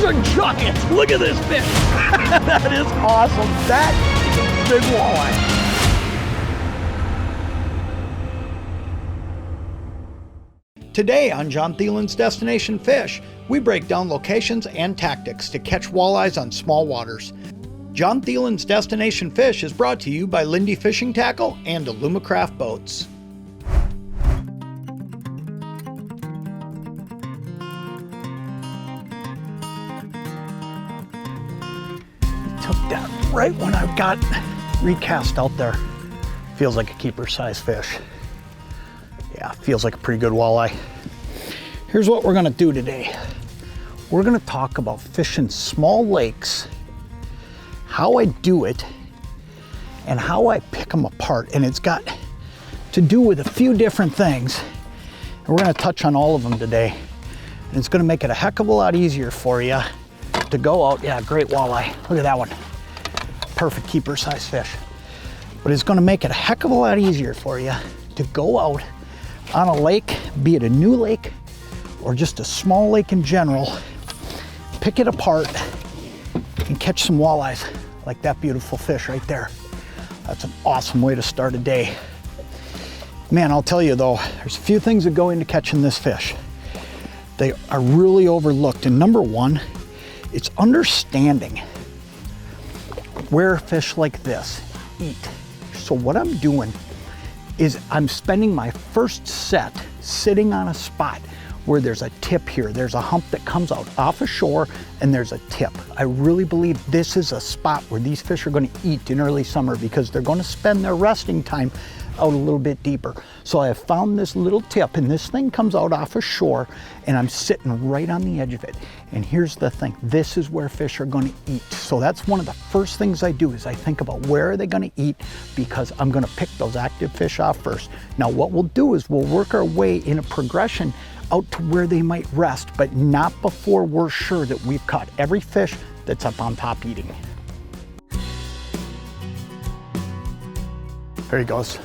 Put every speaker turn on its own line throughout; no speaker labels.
a giant. Look at this fish. That is awesome. That is a big walleye. Today on Jon Thelen's Destination Fish, we break down locations and tactics to catch walleyes on small waters. Jon Thelen's Destination Fish is brought to you by Lindy Fishing Tackle and Alumacraft Boats. Took that right when I got recast out there. Feels like a keeper size fish. Yeah, feels like a pretty good walleye. Here's what we're gonna do today. We're gonna talk about fishing small lakes, how I do it, and how I pick them apart. And it's got to do with a few different things. And we're gonna touch on all of them today. And it's gonna make it a heck of a lot easier for you to go out. Yeah, great walleye. Look at that one. Perfect keeper size fish. But it's gonna make it a heck of a lot easier for you to go out on a lake, be it a new lake or just a small lake in general, pick it apart and catch some walleyes like that beautiful fish right there. That's an awesome way to start a day. Man, I'll tell you though, there's a few things that go into catching this fish. They are really overlooked. And number one, it's understanding where fish like this eat. So what I'm doing is I'm spending my first set sitting on a spot where there's a tip here. There's a hump that comes out off a shore and there's a tip. I really believe this is a spot where these fish are gonna eat in early summer because they're gonna spend their resting time out a little bit deeper. So I have found this little tip and this thing comes out off a shore and I'm sitting right on the edge of it. And here's the thing, this is where fish are gonna eat. So that's one of the first things I do is I think about where are they gonna eat because I'm gonna pick those active fish off first. Now what we'll do is we'll work our way in a progression out to where they might rest, but not before we're sure that we've caught every fish that's up on top eating. There he goes.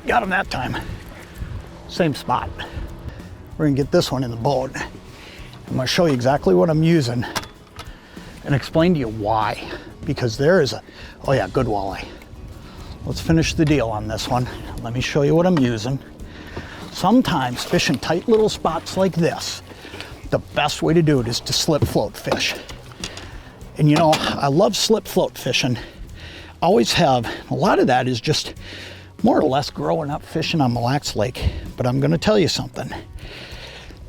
Got him that time. Same spot. We're gonna get this one in the boat. I'm gonna show you exactly what I'm using and explain to you why. Because there is a, oh yeah, good walleye. Let's finish the deal on this one. Let me show you what I'm using. Sometimes fishing tight little spots like this, the best way to do it is to slip float fish. And you know, I love slip float fishing. Always have. A lot of that is just more or less growing up fishing on Mille Lacs Lake. But I'm gonna tell you something.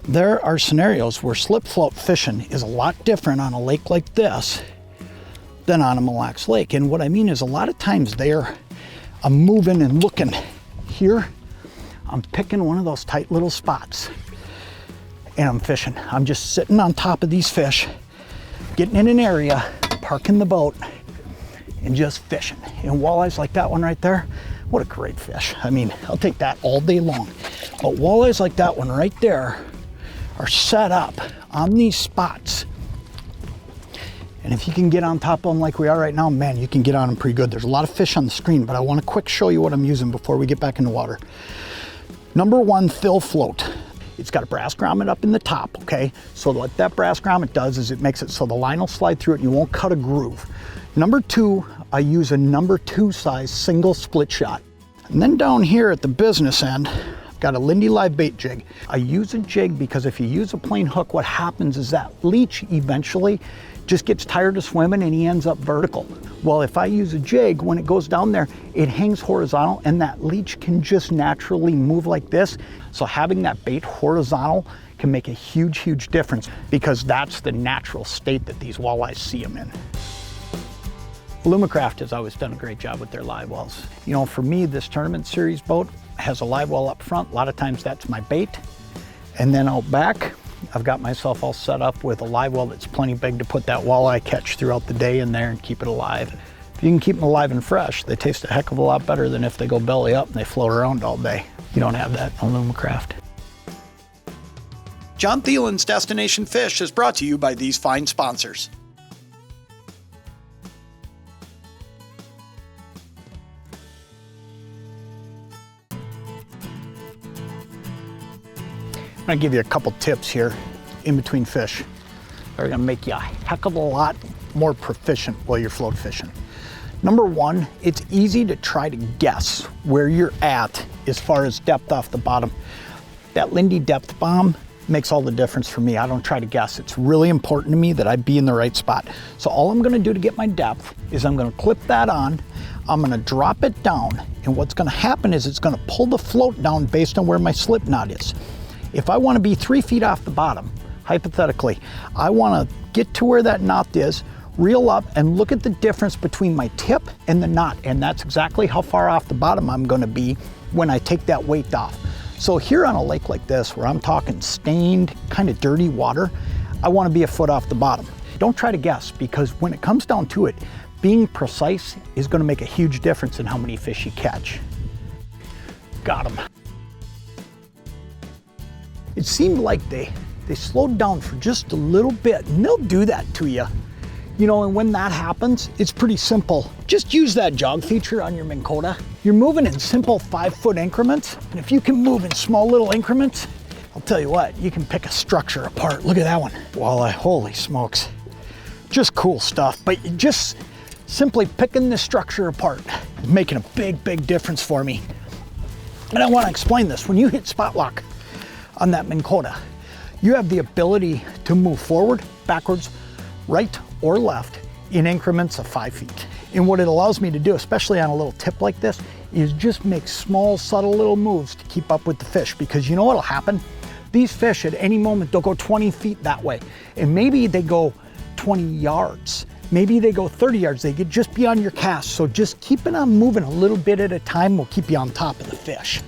There are scenarios where slip float fishing is a lot different on a lake like this than on a Mille Lacs Lake. And what I mean is a lot of times I'm moving and looking. Here, I'm picking one of those tight little spots and I'm fishing. I'm just sitting on top of these fish, getting in an area, parking the boat, and just fishing. And walleyes like that one right there, what a great fish. I mean, I'll take that all day long. But walleyes like that one right there are set up on these spots. And if you can get on top of them like we are right now, man, you can get on them pretty good. There's a lot of fish on the screen, but I want to quick show you what I'm using before we get back in the water. Number one, fill float. It's got a brass grommet up in the top, okay? So what that brass grommet does is it makes it so the line will slide through it and you won't cut a groove. Number two, I use a number 2 size single split shot. And then down here at the business end, I've got a Lindy live bait jig. I use a jig because if you use a plain hook, what happens is that leech eventually just gets tired of swimming and he ends up vertical. Well, if I use a jig, when it goes down there, it hangs horizontal and that leech can just naturally move like this. So having that bait horizontal can make a huge, huge difference because that's the natural state that these walleyes see them in. Alumacraft has always done a great job with their live wells. You know, for me, this tournament series boat has a live well up front. A lot of times that's my bait. And then out back, I've got myself all set up with a live well that's plenty big to put that walleye catch throughout the day in there and keep it alive. If you can keep them alive and fresh, they taste a heck of a lot better than if they go belly up and they float around all day. You don't have that on Alumacraft. Jon Thelen's Destination Fish is brought to you by these fine sponsors. I'm gonna give you a couple tips here in between fish that are gonna make you a heck of a lot more proficient while you're float fishing. Number one, it's easy to try to guess where you're at as far as depth off the bottom. That Lindy depth bomb makes all the difference for me. I don't try to guess. It's really important to me that I be in the right spot. So all I'm gonna do to get my depth is I'm gonna clip that on, I'm gonna drop it down, and what's gonna happen is it's gonna pull the float down based on where my slip knot is. If I wanna be 3 feet off the bottom, hypothetically, I wanna get to where that knot is, reel up, and look at the difference between my tip and the knot, and that's exactly how far off the bottom I'm gonna be when I take that weight off. So here on a lake like this, where I'm talking stained, kind of dirty water, I wanna be a foot off the bottom. Don't try to guess, because when it comes down to it, being precise is gonna make a huge difference in how many fish you catch. Got them. It seemed like they slowed down for just a little bit, and they'll do that to you. You know, and when that happens, it's pretty simple. Just use that jog feature on your Minn Kota. You're moving in simple 5-foot increments, and if you can move in small little increments, I'll tell you what, you can pick a structure apart. Look at that one. Walleye, holy smokes. Just cool stuff, but just simply picking the structure apart is making a big, big difference for me. And I want to explain this. When you hit spot lock on that Minn Kota, you have the ability to move forward, backwards, right or left in increments of 5 feet. And what it allows me to do, especially on a little tip like this, is just make small, subtle little moves to keep up with the fish, because you know what'll happen? These fish at any moment, they'll go 20 feet that way, and maybe they go 20 yards. Maybe they go 30 yards, they get just beyond your cast. So just keeping on moving a little bit at a time will keep you on top of the fish.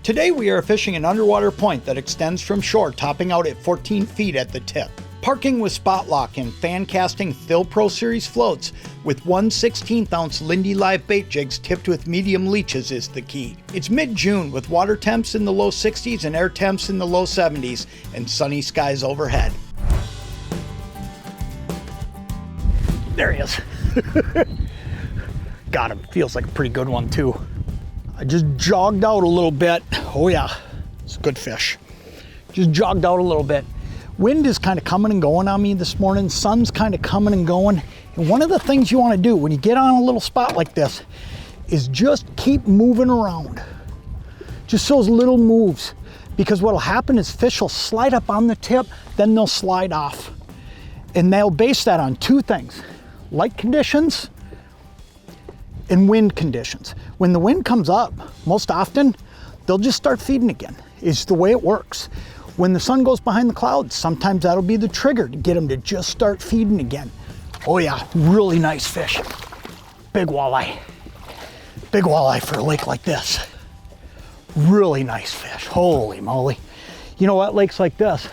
Today we are fishing an underwater point that extends from shore, topping out at 14 feet at the tip. Parking with spot lock and fan casting Thil Pro Series floats with 1/16 ounce Lindy live bait jigs tipped with medium leeches is the key. It's mid-June with water temps in the low 60s and air temps in the low 70s and sunny skies overhead. There he is. Got him. Feels like a pretty good one too. I just jogged out a little bit. Oh yeah, it's a good fish. Just jogged out a little bit. Wind is kind of coming and going on me this morning. Sun's kind of coming and going. And one of the things you want to do when you get on a little spot like this is just keep moving around. Just those little moves. Because what'll happen is fish will slide up on the tip, then they'll slide off. And they'll base that on two things: light conditions and wind conditions. When the wind comes up, most often, they'll just start feeding again. It's the way it works. When the sun goes behind the clouds, sometimes that'll be the trigger to get them to just start feeding again. Oh yeah, really nice fish. Big walleye. Big walleye for a lake like this. Really nice fish, holy moly. You know what, lakes like this,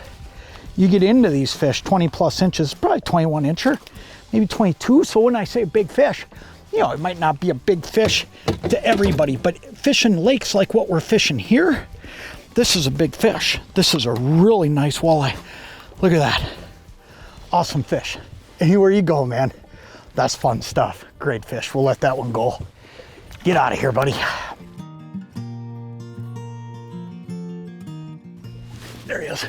you get into these fish 20 plus inches, probably 21 incher, maybe 22. So when I say big fish, you know, it might not be a big fish to everybody, but fishing lakes like what we're fishing here, this is a big fish. This is a really nice walleye. Look at that. Awesome fish. Anywhere you go, man, that's fun stuff. Great fish. We'll let that one go. Get out of here, buddy. There he is.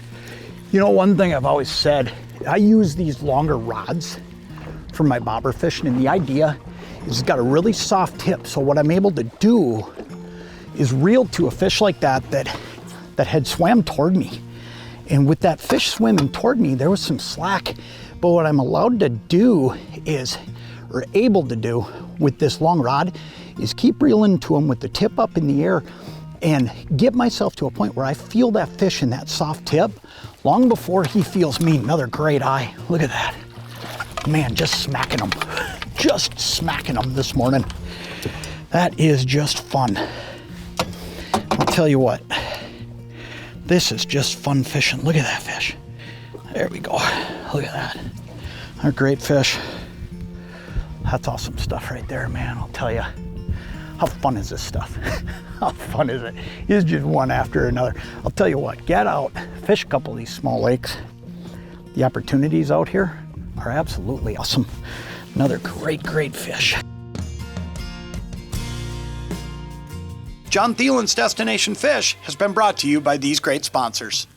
You know, one thing I've always said, I use these longer rods for my bobber fishing, and the idea is it's got a really soft tip. So what I'm able to do is reel to a fish like that had swam toward me. And with that fish swimming toward me, there was some slack. But what I'm allowed to do is, or able to do with this long rod, is keep reeling to him with the tip up in the air and get myself to a point where I feel that fish in that soft tip long before he feels me. Another great eye. Look at that. Man, just smacking him. Just smacking him this morning. That is just fun. I'll tell you what. This is just fun fishing. Look at that fish. There we go. Look at that. They're great fish. That's awesome stuff right there, man. I'll tell you. How fun is this stuff? How fun is it? It's just one after another. I'll tell you what, get out, fish a couple of these small lakes. The opportunities out here are absolutely awesome. Another great, great fish. Jon Thelen's Destination Fish has been brought to you by these great sponsors.